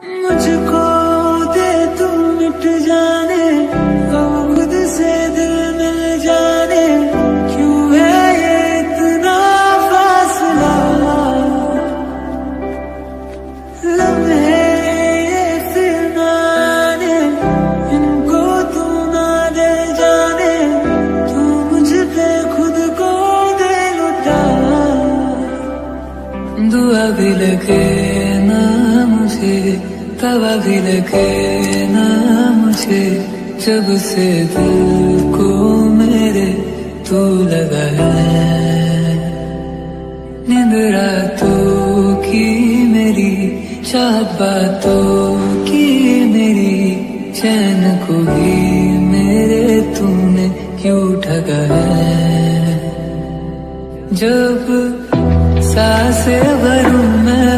मुझको दे तू मिट जाने, गम खुद से दिल मिल जाने, क्यों है ये इतना फासला। लम्हे ये फिर ना आने, इनको तू ना दे जाने, तू मुझ पे खुद को दे लुटा। दुआ भी लगे ना मुझे, तवा भी लगे ना मुझे, जब से दिल को मेरे तू लगा है। नींद रातों की मेरी, चाहत बातों की मेरी, चैन को भी मेरे तूने क्यों ठगा है। जब सांसें भरूं मैं